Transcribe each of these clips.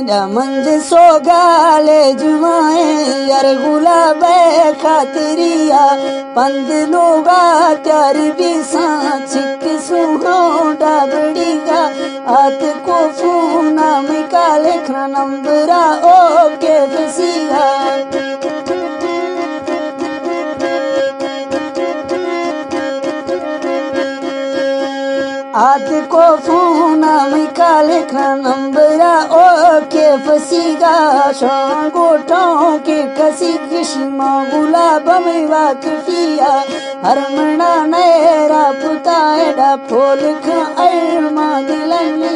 मंज सोगाले जुमाए यार गुलाबे खातिरिया पंद लोगा त्यार भी सांचिक सुहो डाबड़ीगा आत को फूना में काले खना नंबरा ओ के फसीगा आत को फूना में काले खना नंबरा ओ के फसीगा शांगोटों के कसी किस्मा गुलाब में वाकफिया हरमना नेरा पुताएडा फोल खा अरमा दिलनी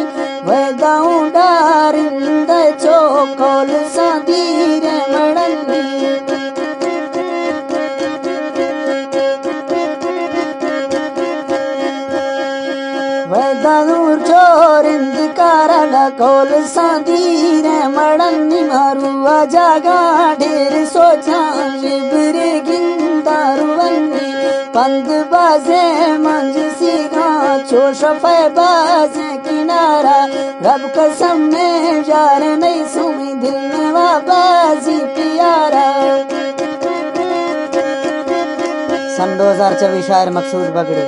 वैदाऊ डारिंद चोकोल सादीरे मड़नी वैदाऊर चोरिंद कारला कोल सादीरे मड़नी मारुआ जागा ढेर सोचा शिबरे गिंदारुवनी पंद बाजे मंज सीगा चो शफे बाजे किनारा रब कसम में जार नहीं सुमी दिल में वाबाजी प्यारा। सन 2024 शायर मकसूद बगड़ी।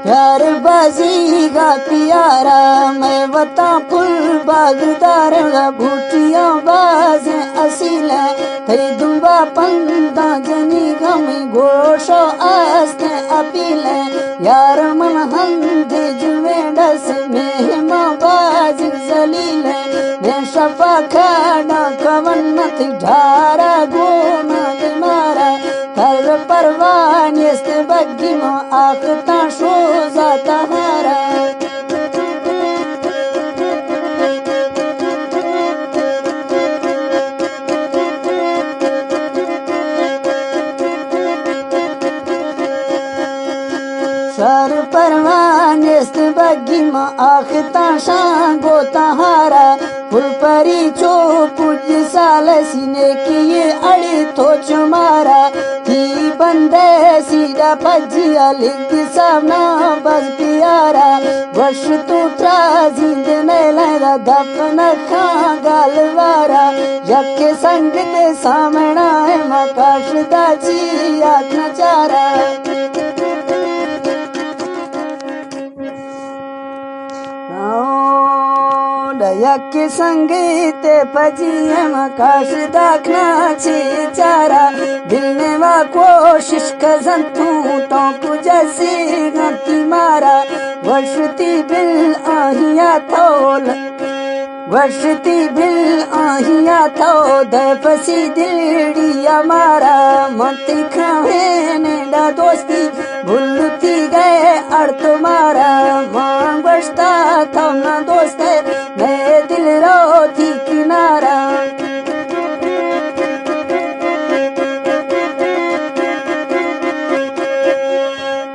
प्यार बाजी का प्यारा मैं बता फुल बागदार भूटिया बाज असील तेरी दुबा पंदा जनी गमी घोषो आस्ते अपील यार मन हंदे जुए डस में बाज जलील मैं शफा खाना कवन थी ढारा गोना मारा कर परवान यस्त बग्गी मा आखता शोजा तहारा सर परवान यस्त बग्गी मा आखता शांगो तहारा फुल परी चो पुज साल सीने किए अड़ी तो चुमारा थी बंदे सीधा पजिया लिख सामना बज प्यारा वर्ष तू त्राजिंद में लहरा दफन खा गालवारा यके संग दे सामना है मकाश दाजी आख नचारा यके संगीत पजिए मकाश दाखना छी चारा दिल ने वा कोशिश कजन तू टोंकु जैसी गति मारा वर्षती बिल आहिया थोल वर्षती बिल आहिया थो दफसी दिलिया मारा मती खावे ने डा दोस्ती भूलती गए अड़ तुम्हारा मांग बचता था ना दोस्त मैं दिल रो थी किनारा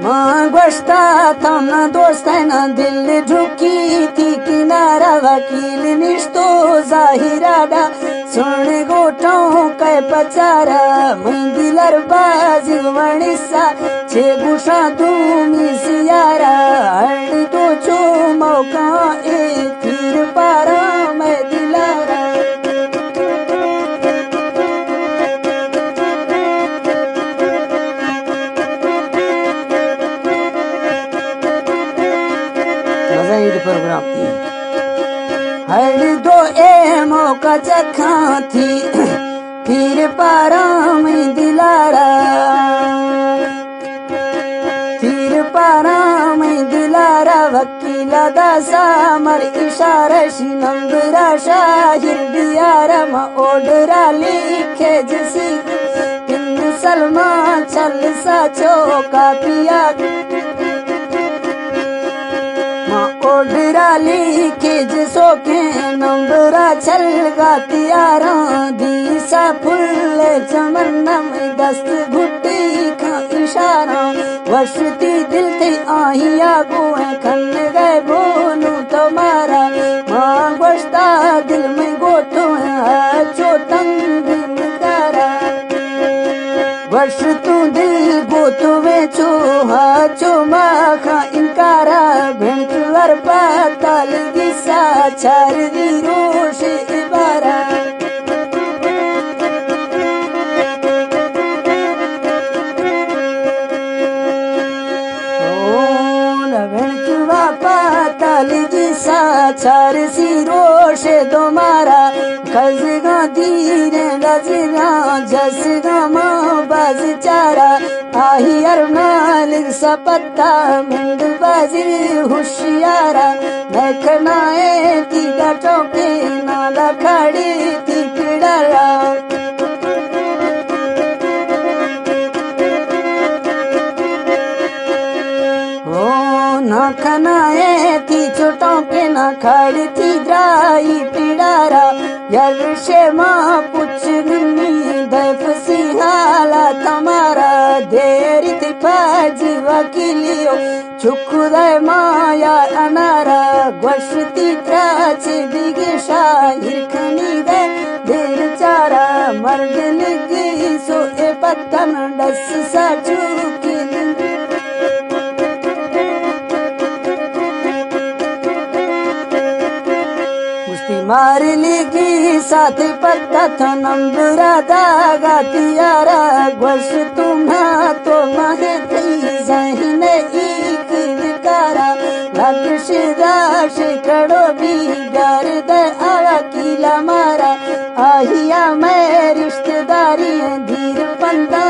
मांग बचता था ना दोस्त ना दिल झुकी थी किनारा वकील निश्तो जाहिराडा सुन गोटों के पचारा मैं दिलर बाजी वणिसा छे गुशा दूमी सियारा हड़ तो चो मौका एक तीर पारा मैं दिलारा प्रोग्राम हर दो ए मौका चखा थी फिर पारा में दिलारा फिर पारा में दिलारा वकीला दासा मर इशारा शी नंबरा शाहिर बियारा मा ओडरा लिखे जसी पिन सलमा चल सा चौका पिया ओडरा लिखे जसो के नंबरा चल गातियारा दीसा फुल चमन में दस्त घुट्टी का इशारा वशती दिल थे आहिया गोए खन गए बोलू तुम्हारा मांग बचता दिल में गोतो है चो तंग वर्ष तू दिल गोतवे चो हाचो माखा इनकारा भेंचवर पाताल दिसा चार रोश इबारा पाताल दिसा चार रोशे तुम्हारा खजगा धीरे लजगा जसगा माँ बाज चारा आही अरनाल सपत्ता मिंद बाजी होशियारा नखनाए ती गटोके नाला खड़ी ती पिड़ारा नखनाए थी छोटों के न खड़ी थी द्राई पिड़ारा यर्शे माँ पुछ निन्नी दैफ सिहाला तमारा देरी थी पाजी वकीलियो चुकुदाय माया अनारा ग्वशती त्राचे दिगिशा हिरखनी दे देर चारा मर्द लगी सो ए पत्तन डस सा चुकी मार लेगी साथ पत्ता था नंबरा दागा तियारा ग्वश तुम्हा तो महे थी जहन एक विकारा लक्ष राश कड़ो भी डर दे आवा किला मारा आहिया मैं रिश्तेदारी धीर पंदा